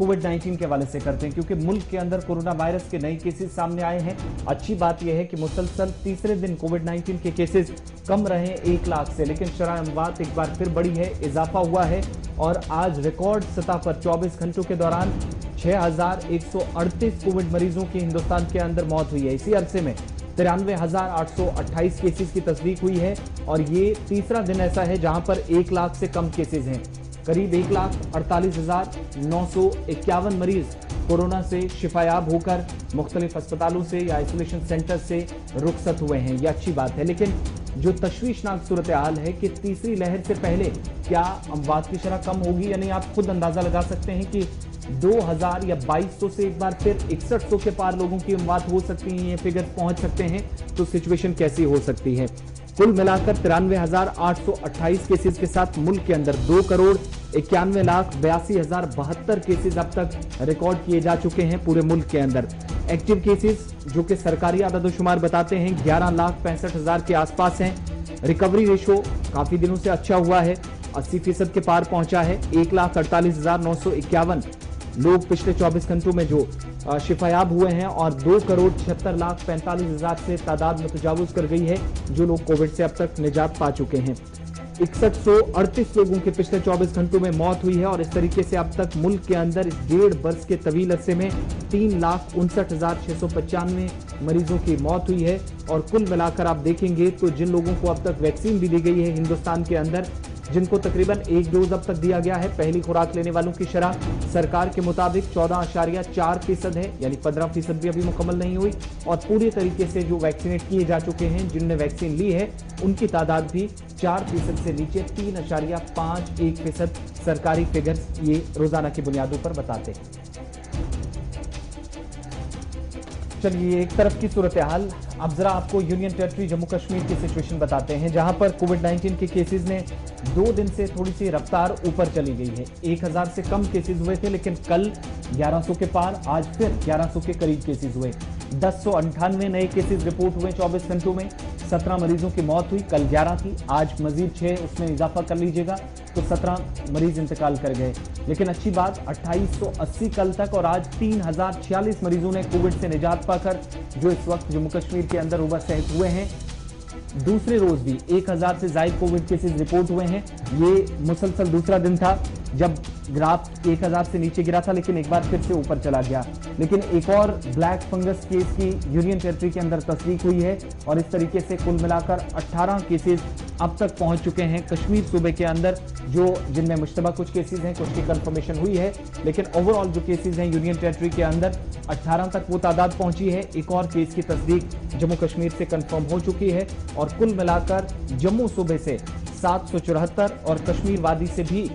कोविड-19 के हवाले से करते हैं, क्योंकि मुल्क के अंदर कोरोना वायरस के नए केसेस सामने आए हैं। अच्छी बात यह है कि मुसलसल तीसरे दिन कोविड-19 के केसेस कम रहे 1 लाख से, लेकिन शरह अमवात एक बार फिर बढ़ी है, इजाफा हुआ है और आज रिकॉर्ड सतह पर 24 घंटों के दौरान 6,138 कोविड मरीजों की हिंदुस्तान के अंदर मौत हुई है। इसी अरसे में 93,828 केसेस की तस्दीक हुई है और ये तीसरा दिन ऐसा है जहां पर 1 लाख से कम केसेस हैं। करीब 1,48,951 मरीज कोरोना से शिफायाब होकर मुख्तलिफ अस्पतालों से या आइसोलेशन सेंटर से रुखसत हुए हैं। यह अच्छी बात है, लेकिन जो तशवीशनाक सूरत हाल है कि तीसरी लहर से पहले क्या अमवात की शरह कम होगी या नहीं। आप खुद अंदाजा लगा सकते हैं कि 2000 या 2200 से एक बार फिर 6100 के पार लोगों की अमवात हो सकती है, ये फिगर पहुंच सकते हैं, तो सिचुएशन कैसी हो सकती है। कुल मिलाकर 93,828 केसेस के साथ मुल्क के अंदर 2,91,82,072 केसेस अब तक रिकॉर्ड किए जा चुके हैं पूरे मुल्क के अंदर। एक्टिव केसेस जो कि सरकारी आदादोशुमार बताते हैं 11,65,000 के आसपास हैं। रिकवरी रेशो काफी दिनों से अच्छा हुआ है, 80% के पार पहुंचा है। 1,48,951 लोग पिछले 24 घंटों में जो शिफायाब हुए हैं और 2,76,45,000 से तादाद मुतजावज कर गई है जो लोग कोविड से अब तक निजात पा चुके हैं। 6138 लोगों के पिछले 24 घंटों में मौत हुई है और इस तरीके से अब तक मुल्क के अंदर इस 1.5 बरस के तवील अरसे में 3,59,695 मरीजों की मौत हुई है। और कुल मिलाकर आप देखेंगे तो जिन लोगों को अब तक वैक्सीन भी दी गई है हिंदुस्तान के अंदर, जिनको तकरीबन 1 डोज अब तक दिया गया है, पहली खुराक लेने वालों की शरह सरकार के मुताबिक 14.4% है, यानी 15% भी अभी मुकम्मल नहीं हुई। और पूरे तरीके से जो वैक्सीनेट किए जा चुके हैं, जिनने वैक्सीन ली है, उनकी तादाद भी 4% से नीचे 3.51% सरकारी फिगर्स ये रोजाना की बुनियादों पर बताते हैं। चलिए, एक तरफ की सूरत हाल, अब जरा आपको यूनियन टेरिटरी जम्मू कश्मीर की सिचुएशन बताते हैं, जहां पर कोविड-19 के केसेस ने 2 दिन से थोड़ी सी रफ्तार ऊपर चली गई है। 1000 से कम केसेस हुए थे, लेकिन कल 1100 के पार, आज फिर 1100 के करीब केसेस हुए। 1098 नए केसेस रिपोर्ट हुए 24 घंटों में। 17 मरीजों की मौत हुई, कल 11 थी, आज मजीद 6 उसमें इजाफा कर लीजिएगा तो 17 मरीज इंतकाल कर गए। लेकिन अच्छी बात, 2880 कल तक और आज 3046 मरीजों ने कोविड से निजात पाकर जो इस वक्त जम्मू कश्मीर के अंदर उबर सेहत हुए हैं। दूसरे रोज भी 1000 से ज्यादा कोविड केसेस रिपोर्ट हुए हैं। ये मुसलसल दूसरा दिन था जब ग्राफ 1000 से नीचे गिरा था, लेकिन एक बार फिर से ऊपर चला गया। लेकिन एक और ब्लैक फंगस केस की यूनियन टेरिटरी के अंदर तस्दीक हुई है और इस तरीके से कुल मिलाकर 18 केसेस अब तक पहुंच चुके हैं कश्मीर सूबे के अंदर, जो जिनमें मुश्तबा कुछ केसेस हैं, कुछ की कंफर्मेशन हुई है, लेकिन ओवरऑल जो केसेस हैं यूनियन टेरिटरी के अंदर 18 तक वो तादाद पहुंची है। एक और केस की तस्दीक जम्मू कश्मीर से कंफर्म हो चुकी है और कुल मिलाकर जम्मू सूबे से 774 और कश्मीर वादी से भी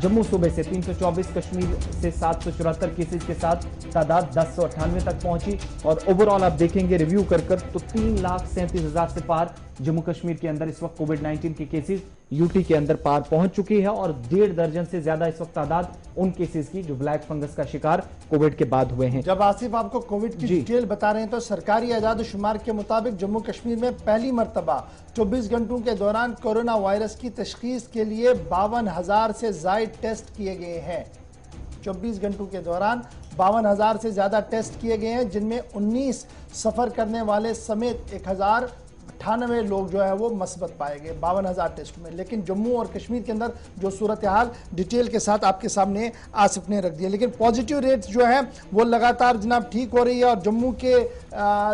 जम्मू सूबे से 324, कश्मीर से 774 केसेस के साथ तादाद 1098 तक पहुंची। और ओवरऑल आप देखेंगे रिव्यू कर तो 3,37,000 से पार जम्मू कश्मीर के अंदर इस वक्त कोविड-19 के केसेस यूटी के अंदर पार पहुंच चुकी है और 1.5 दर्जन से ज्यादा इस वक्त तादाद उन केसेस की जो ब्लैक फंगस का शिकार कोविड के बाद हुए हैं। जब आसिफ आपको कोविड की डिटेल बता रहे हैं तो सरकारी आजाद शुमार के मुताबिक जम्मू कश्मीर में पहली मरतबा 24 घंटों के दौरान कोरोना वायरस की तशखीस के लिए 52,000 से ज्यादा टेस्ट किए गए हैं। 24 घंटों के दौरान 52,000 से ज्यादा टेस्ट किए गए हैं, जिनमें 19 सफर करने वाले समेत 1098 लोग जो है वो मस्बत पाए गए 52,000 टेस्ट में। लेकिन जम्मू और कश्मीर के अंदर जो सूरत हाल डिटेल के साथ आपके सामने आसिफ ने रख दिया, लेकिन पॉजिटिव रेट जो है वो लगातार जनाब ठीक हो रही है। और जम्मू के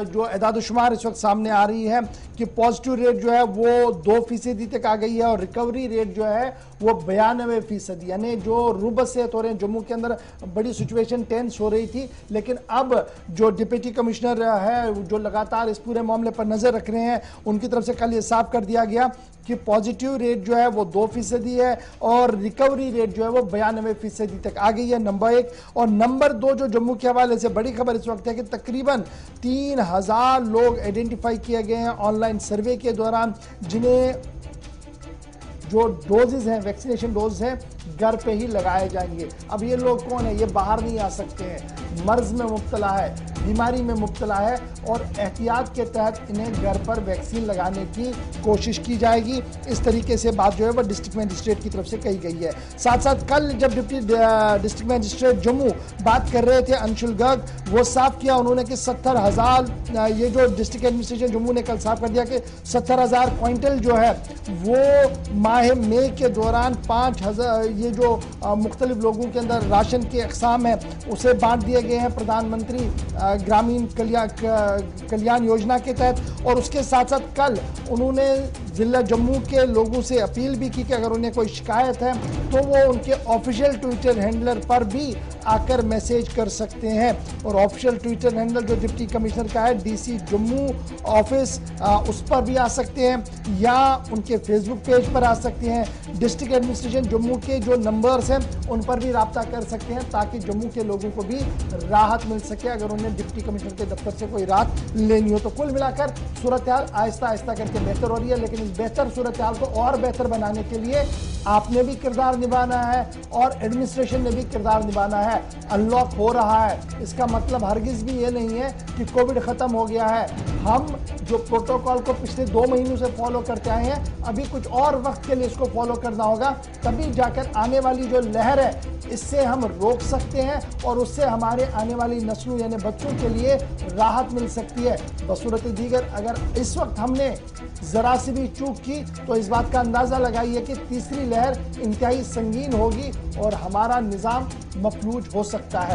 जो एदाद-ओ-शुमार इस वक्त सामने आ रही है कि पॉजिटिव रेट जो है वो 2% तक आ गई है और रिकवरी रेट जो है वो 92%, यानी जो रुबत से हो रहे हैं जम्मू के अंदर बड़ी सिचुएशन टेंस हो रही थी। लेकिन अब जो डिप्टी कमिश्नर है जो लगातार इस पूरे मामले पर नजर रख रहे हैं, उनकी तरफ से कल ये साफ कर दिया गया कि पॉजिटिव रेट जो है वो 2% है और रिकवरी रेट जो है वो 92% तक आ गई है, नंबर 1। और नंबर 2 जो जम्मू के हवाले से बड़ी खबर इस वक्त है कि तकरीबन 3,000 लोग आइडेंटिफाई किए गए हैं ऑनलाइन सर्वे के दौरान, जिन्हें जो डोजेज हैं, वैक्सीनेशन डोज हैं, घर पे ही लगाए जाएंगे। अब ये लोग कौन है? ये बाहर नहीं आ सकते हैं, मर्ज में मुब्तला है, बीमारी में मुब्तला है, और एहतियात के तहत इन्हें घर पर वैक्सीन लगाने की कोशिश की जाएगी। इस तरीके से बात जो है वह डिस्ट्रिक्ट मजिस्ट्रेट की तरफ से कही गई है। साथ साथ कल जब डिप्टी डिस्ट्रिक्ट मजिस्ट्रेट जम्मू बात कर रहे थे अंशुल गर्ग, वो साफ किया उन्होंने कि 70,000, ये जो डिस्ट्रिक्ट एडमिनिस्ट्रेशन जम्मू ने कल साफ कर दिया कि 70,000 क्विंटल जो है वो माह मई के दौरान 5,000 ये जो मुख्तलिफ लोगों के अंदर राशन के अक़साम है उसे बांट दिए गए हैं प्रधानमंत्री ग्रामीण कल्याण योजना के तहत। और उसके साथ साथ कल उन्होंने जिला जम्मू के लोगों से अपील भी की कि अगर उन्हें कोई शिकायत है तो वो उनके ऑफिशियल ट्विटर हैंडलर पर भी आकर मैसेज कर सकते हैं। और ऑफिशियल ट्विटर हैंडल जो डिप्टी कमिश्नर का है, डीसी जम्मू ऑफिस, उस पर भी आ सकते हैं या उनके फेसबुक पेज पर आ सकते हैं। डिस्ट्रिक्ट एडमिनिस्ट्रेशन जम्मू के जो नंबर्स हैं उन पर भी राब्ता कर सकते हैं ताकि जम्मू के लोगों को भी राहत मिल सके अगर उन्हें डिप्टी कमिश्नर के दफ्तर से कोई राहत लेनी हो। तो कुल मिलाकर सूरत हाल आहिस्ता आहिस्ता करके बेहतर हो रही है, लेकिन इस बेहतर सूरत हाल को और बेहतर बनाने के लिए आपने भी किरदार निभाना है और एडमिनिस्ट्रेशन ने भी किरदार निभाना है। अनलॉक हो रहा है, इसका मतलब हरगिज भी ये नहीं है कि कोविड खत्म हो गया है। हम जो प्रोटोकॉल को पिछले 2 महीनों से फॉलो करते आए हैं, अभी कुछ और वक्त के लिए इसको फॉलो करना होगा, तभी जाकर आने वाली जो लहर है इससे हम रोक सकते हैं और उससे हमारे आने वाली नस्लों यानी बच्चों के लिए राहत मिल सकती है। बसूरत दीगर अगर इस वक्त हमने जरा सी भी चूक की तो इस बात का अंदाजा लगाइए कि तीसरी लहर इंतहाई संगीन होगी और हमारा निजाम मफलूज हो सकता है।